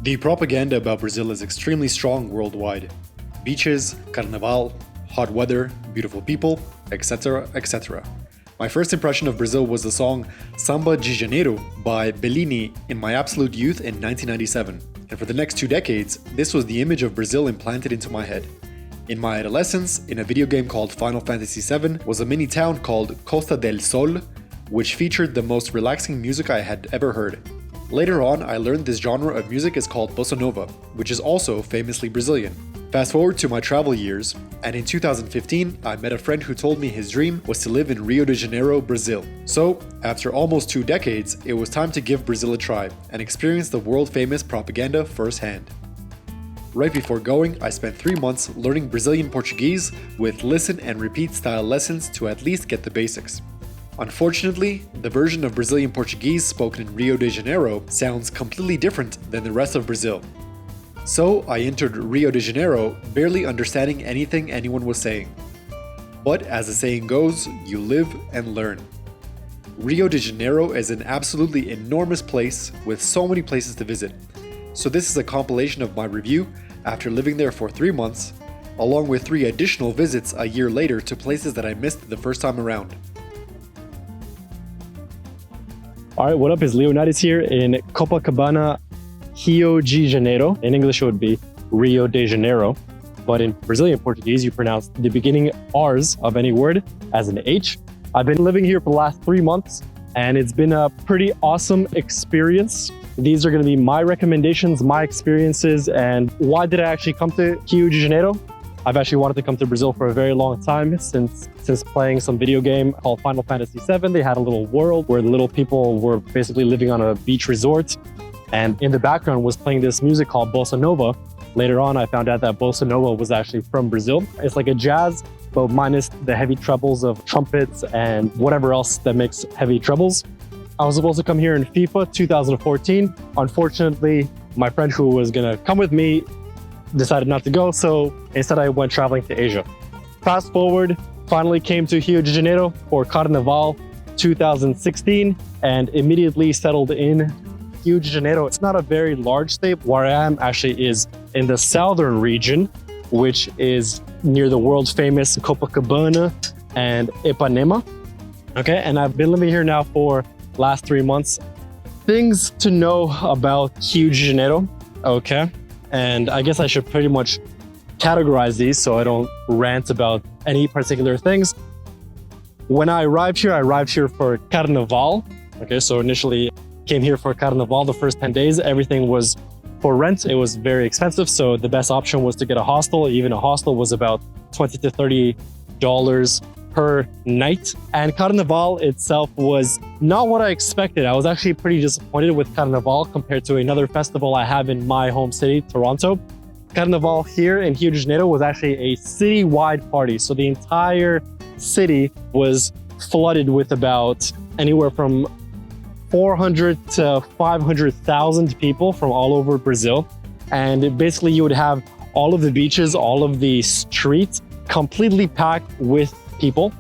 The propaganda about Brazil is extremely strong worldwide. Beaches, Carnaval, hot weather, beautiful people, etc., etc. My first impression of Brazil was the song Samba de Janeiro by Bellini in my absolute youth in 1997. And for the next 2 decades, this was the image of Brazil implanted into my head. In my adolescence, in a video game called Final Fantasy VII, was a mini town called Costa del Sol, which featured the most relaxing music I had ever heard. Later on, I learned this genre of music is called bossa nova, which is also famously Brazilian. Fast forward to my travel years, and in 2015, I met a friend who told me his dream was to live in Rio de Janeiro, Brazil. So, after almost 2 decades, it was time to give Brazil a try and experience the world-famous propaganda firsthand. Right before going, I spent 3 months learning Brazilian Portuguese with listen and repeat style lessons to at least get the basics. Unfortunately, the version of Brazilian Portuguese spoken in Rio de Janeiro sounds completely different than the rest of Brazil. So I entered Rio de Janeiro barely understanding anything anyone was saying. But as the saying goes, you live and learn. Rio de Janeiro is an absolutely enormous place with so many places to visit. So this is a compilation of my review after living there for 3 months, along with 3 additional visits a year later to places that I missed the first time around. Alright, what up, is Leonidas here in Copacabana, Rio de Janeiro. In English it would be Rio de Janeiro, but in Brazilian Portuguese you pronounce the beginning R's of any word as an H. I've been living here for the last 3 months and it's been a pretty awesome experience. These are going to be my recommendations, my experiences, and why did I actually come to Rio de Janeiro? I've actually wanted to come to Brazil for a very long time, since playing some video game called Final Fantasy VII. They had a little world where the little people were basically living on a beach resort. And in the background was playing this music called bossa nova. Later on, I found out that bossa nova was actually from Brazil. It's like a jazz, but minus the heavy trebles of trumpets and whatever else that makes heavy trebles. I was supposed to come here in FIFA 2014. Unfortunately, my friend who was gonna come with me decided not to go, so instead I went traveling to Asia. Fast forward, finally came to Rio de Janeiro for Carnaval 2016 and immediately settled in Rio de Janeiro. It's not a very large state. Where I am actually is in the southern region, which is near the world famous Copacabana and Ipanema. Okay, and I've been living here now for last 3 months. Things to know about Rio de Janeiro, okay? And I guess I should pretty much categorize these so I don't rant about any particular things. When I arrived here for Carnaval. Okay, so initially came here for Carnaval. The first 10 days, everything was for rent. It was very expensive, so the best option was to get a hostel. Even a hostel was about $20 to $30 per night. And Carnaval itself was not what I expected. I was actually pretty disappointed with Carnaval compared to another festival I have in my home city, Toronto. Carnaval here in Rio de Janeiro was actually a city-wide party. So the entire city was flooded with about anywhere from 400 to 500,000 people from all over Brazil. And basically you would have all of the beaches, all of the streets completely packed with people,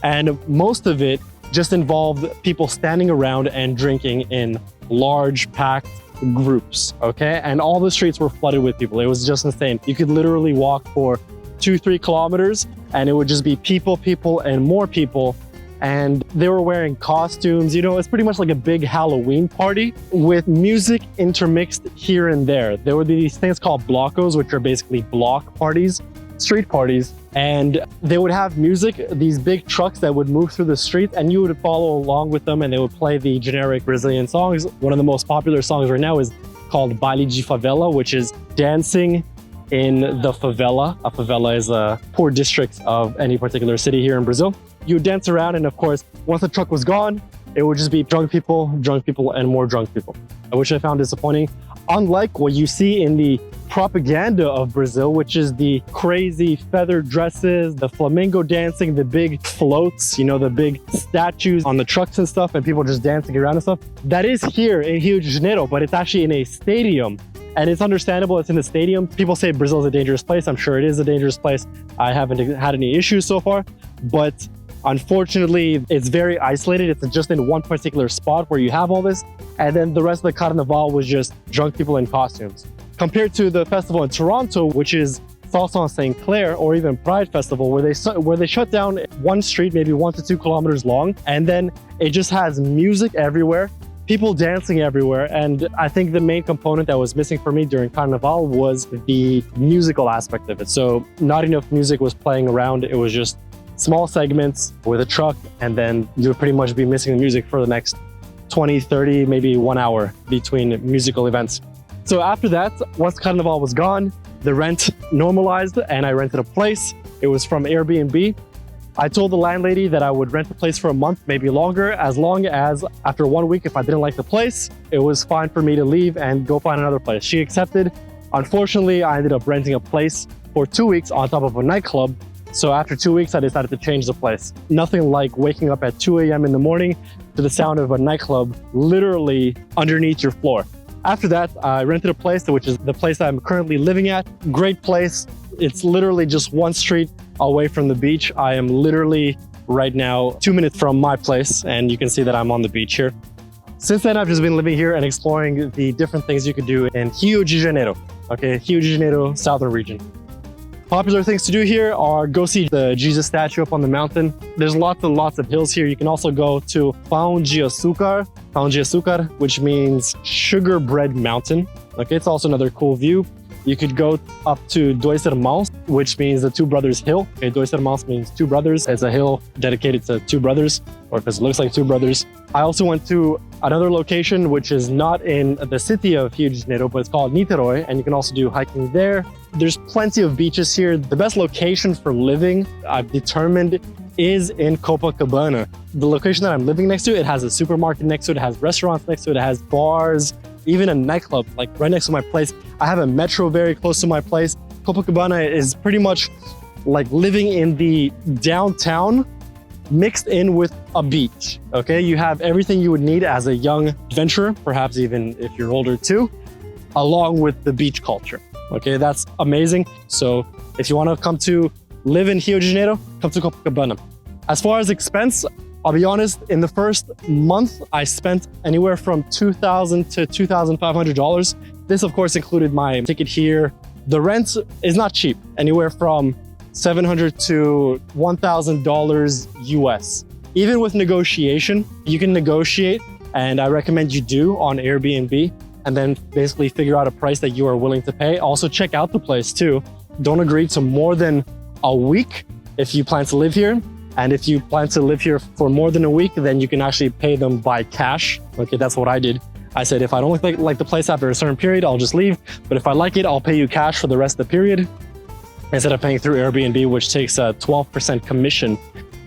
and most of it just involved people standing around and drinking in large packed groups, okay? And all the streets were flooded with people. It was just insane. You could literally walk for 2-3 kilometers and it would just be people and more people, and they were wearing costumes. You know, it's pretty much like a big Halloween party with music intermixed here and there. There would be these things called blocos, which are basically block parties, street parties, and they would have music, these big trucks that would move through the street, and you would follow along with them, and they would play the generic Brazilian songs. One of the most popular songs right now is called Baile de Favela, which is dancing in the favela. A favela is a poor district of any particular city here in Brazil. You would dance around, and of course, once the truck was gone, it would just be drunk people, and more drunk people, which I found disappointing. Unlike what you see in the propaganda of Brazil, which is the crazy feather dresses, the flamingo dancing, the big floats, you know, the big statues on the trucks and stuff, and people just dancing around and stuff. That is here in Rio de Janeiro, but it's actually in a stadium. And it's understandable it's in the stadium. People say Brazil is a dangerous place. I'm sure it is a dangerous place. I haven't had any issues so far, but Unfortunately, it's very isolated. It's just in one particular spot where you have all this. And then the rest of the Carnaval was just drunk people in costumes. Compared to the festival in Toronto, which is Salsa St. Clair, or even Pride Festival, where they shut down one street, maybe 1 to 2 kilometers long, and then it just has music everywhere, people dancing everywhere. And I think the main component that was missing for me during Carnaval was the musical aspect of it. So not enough music was playing around. It was just small segments with a truck, and then you'll pretty much be missing the music for the next 20, 30, maybe 1 hour between musical events. So after that, once Carnaval was gone, the rent normalized and I rented a place. It was from Airbnb. I told the landlady that I would rent the place for a month, maybe longer, as long as after 1 week, if I didn't like the place, it was fine for me to leave and go find another place. She accepted. Unfortunately, I ended up renting a place for 2 weeks on top of a nightclub. So after 2 weeks, I decided to change the place. Nothing like waking up at 2 a.m. in the morning to the sound of a nightclub literally underneath your floor. After that, I rented a place, which is the place I'm currently living at. Great place. It's literally just one street away from the beach. I am literally right now 2 minutes from my place, and you can see that I'm on the beach here. Since then, I've just been living here and exploring the different things you could do in Rio de Janeiro. Okay, Rio de Janeiro, southern region. Popular things to do here are go see the Jesus statue up on the mountain. There's lots and lots of hills here. You can also go to Pão de Açúcar, which means sugar bread mountain. Okay, it's also another cool view. You could go up to Dois Irmãos, which means the Two Brothers Hill. Okay, Dois Irmãos means two brothers. It's a hill dedicated to two brothers, or because it looks like two brothers. I also went to another location, which is not in the city of Rio de Janeiro, but it's called Niterói, and you can also do hiking there. There's plenty of beaches here. The best location for living, I've determined, is in Copacabana. The location that I'm living next to, it has a supermarket next to it, it has restaurants next to it, it has bars, even a nightclub, like right next to my place. I have a metro very close to my place. Copacabana is pretty much like living in the downtown mixed in with a beach, okay? You have everything you would need as a young adventurer, perhaps even if you're older too, along with the beach culture, okay? That's amazing. So if you want to come to live in Rio de Janeiro, come to Copacabana. As far as expense, I'll be honest, in the first month, I spent anywhere from $2,000 to $2,500. This, of course, included my ticket here. The rent is not cheap, anywhere from $700 to $1,000 US. Even with negotiation, you can negotiate, and I recommend you do on Airbnb, and then basically figure out a price that you are willing to pay. Also check out the place too. Don't agree to more than a week if you plan to live here. And if you plan to live here for more than a week, then you can actually pay them by cash. Okay, that's what I did. I said, if I don't like the place after a certain period, I'll just leave. But if I like it, I'll pay you cash for the rest of the period, instead of paying through Airbnb, which takes a 12% commission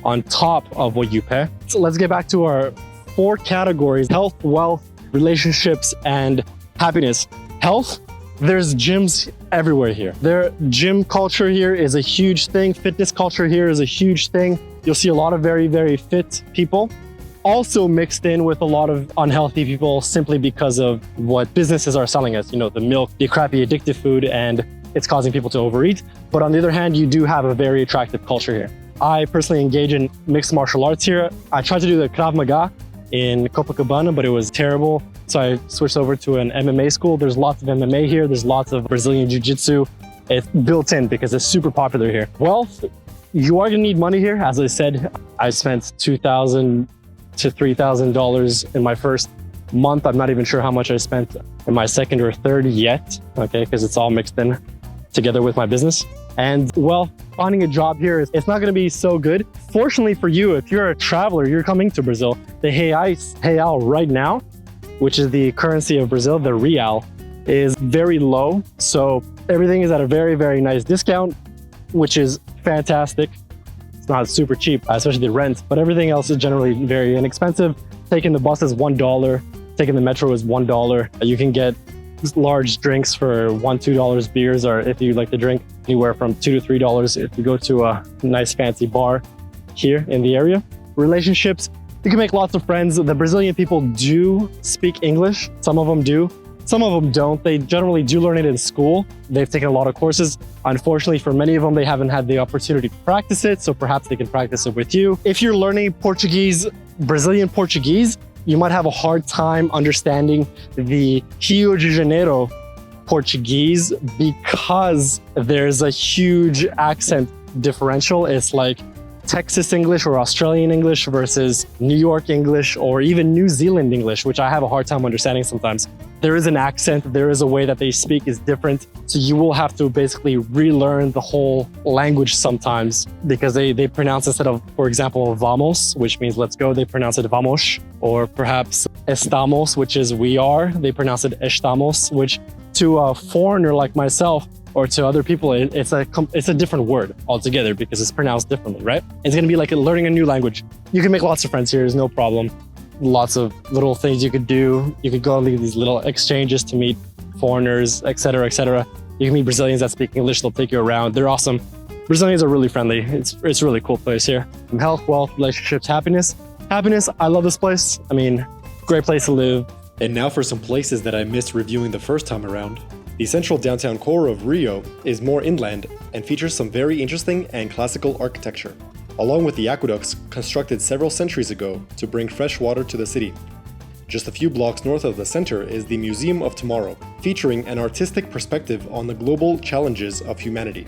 on top of what you pay. So let's get back to our 4 categories: health, wealth, relationships, and happiness. Health, there's gyms everywhere here. Their gym culture here is a huge thing. Fitness culture here is a huge thing. You'll see a lot of very, very fit people, also mixed in with a lot of unhealthy people simply because of what businesses are selling us. You know, the milk, the crappy addictive food, and it's causing people to overeat. But on the other hand, you do have a very attractive culture here. I personally engage in mixed martial arts here. I tried to do the Krav Maga in Copacabana, but it was terrible. So I switched over to an MMA school. There's lots of MMA here. There's lots of Brazilian Jiu-Jitsu. It's built in because it's super popular here. Wealth, you are gonna need money here. As I said, I spent $2,000 to $3,000 in my first month. I'm not even sure how much I spent in my second or third yet, okay, because it's all mixed in together with my business. And well, finding a job here, it's not gonna be so good. Fortunately for you, if you're a traveler, you're coming to Brazil, the real right now, which is the currency of Brazil, the real, is very low. So everything is at a very, very nice discount, which is fantastic. It's not super cheap, especially the rent, but everything else is generally very inexpensive. Taking the bus is $1, taking the metro is $1. You can get large drinks for $1, $2 beers, or if you like to drink, anywhere from $2 to $3 if you go to a nice fancy bar here in the area. Relationships, you can make lots of friends. The Brazilian people do speak English. Some of them do. Some of them don't. They generally do learn it in school. They've taken a lot of courses. Unfortunately, for many of them, they haven't had the opportunity to practice it, so perhaps they can practice it with you. If you're learning Portuguese, Brazilian Portuguese, you might have a hard time understanding the Rio de Janeiro Portuguese because there's a huge accent differential. It's like Texas English or Australian English versus New York English or even New Zealand English, which I have a hard time understanding sometimes. There is an accent, there is a way that they speak is different. So you will have to basically relearn the whole language sometimes because they pronounce instead of, for example, vamos, which means let's go, they pronounce it vamos. Or perhaps estamos, which is we are, they pronounce it estamos, which to a foreigner like myself, or to other people, it's a different word altogether because it's pronounced differently, right? It's gonna be like learning a new language. You can make lots of friends here, there's no problem. Lots of little things you could do. You could go on these little exchanges to meet foreigners, etc., etc. You can meet Brazilians that speak English, they'll take you around. They're awesome. Brazilians are really friendly. It's a really cool place here. Health, wealth, relationships, happiness. Happiness, I love this place. I mean, great place to live. And now for some places that I missed reviewing the first time around. The central downtown core of Rio is more inland and features some very interesting and classical architecture, along with the aqueducts constructed several centuries ago to bring fresh water to the city. Just a few blocks north of the center is the Museum of Tomorrow, featuring an artistic perspective on the global challenges of humanity.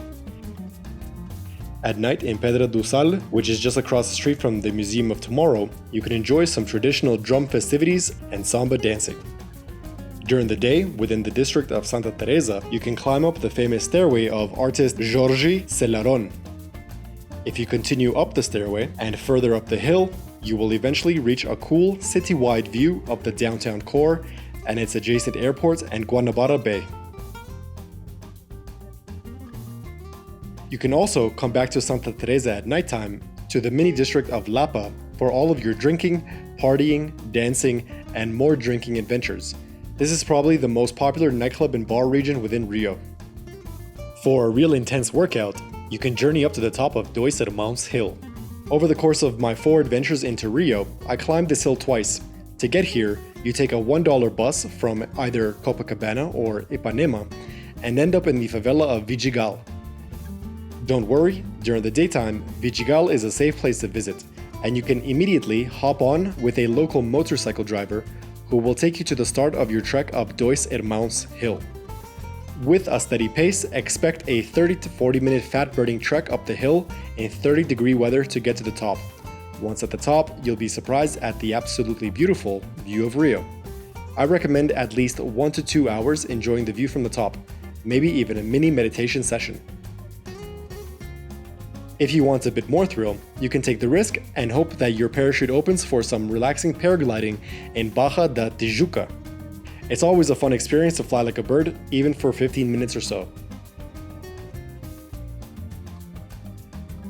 At night in Pedra do Sal, which is just across the street from the Museum of Tomorrow, you can enjoy some traditional drum festivities and samba dancing. During the day, within the district of Santa Teresa, you can climb up the famous stairway of artist Jorge Selarón. If you continue up the stairway and further up the hill, you will eventually reach a cool city-wide view of the downtown core and its adjacent airport and Guanabara Bay. You can also come back to Santa Teresa at nighttime to the mini district of Lapa for all of your drinking, partying, dancing, and more drinking adventures. This is probably the most popular nightclub and bar region within Rio. For a real intense workout, you can journey up to the top of Dois Irmãos hill. Over the course of my 4 adventures into Rio, I climbed this hill twice. To get here, you take a $1 bus from either Copacabana or Ipanema and end up in the favela of Vidigal. Don't worry, during the daytime, Vidigal is a safe place to visit, and you can immediately hop on with a local motorcycle driver who will take you to the start of your trek up Dois Irmãos hill. With a steady pace, expect a 30 to 40 minute fat-burning trek up the hill in 30-degree weather to get to the top. Once at the top, you'll be surprised at the absolutely beautiful view of Rio. I recommend at least 1 to 2 hours enjoying the view from the top, maybe even a mini meditation session. If you want a bit more thrill, you can take the risk and hope that your parachute opens for some relaxing paragliding in Barra da Tijuca. It's always a fun experience to fly like a bird, even for 15 minutes or so.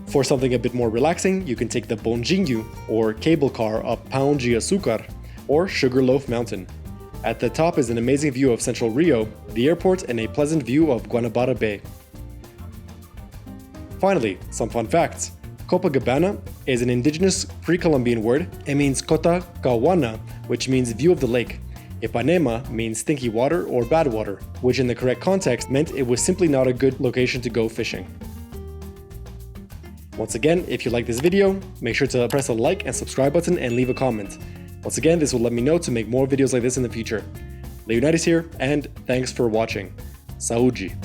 For something a bit more relaxing, you can take the bondinho or cable car up Pão de Açúcar or Sugarloaf Mountain. At the top is an amazing view of central Rio, the airport, and a pleasant view of Guanabara Bay. Finally, some fun facts. Copacabana is an indigenous pre-Columbian word. It means Cota Cawana, which means view of the lake. Ipanema means stinky water or bad water, which in the correct context meant it was simply not a good location to go fishing. Once again, if you like this video, make sure to press a like and subscribe button and leave a comment. Once again, this will let me know to make more videos like this in the future. Leonidas here, and thanks for watching. Saúde!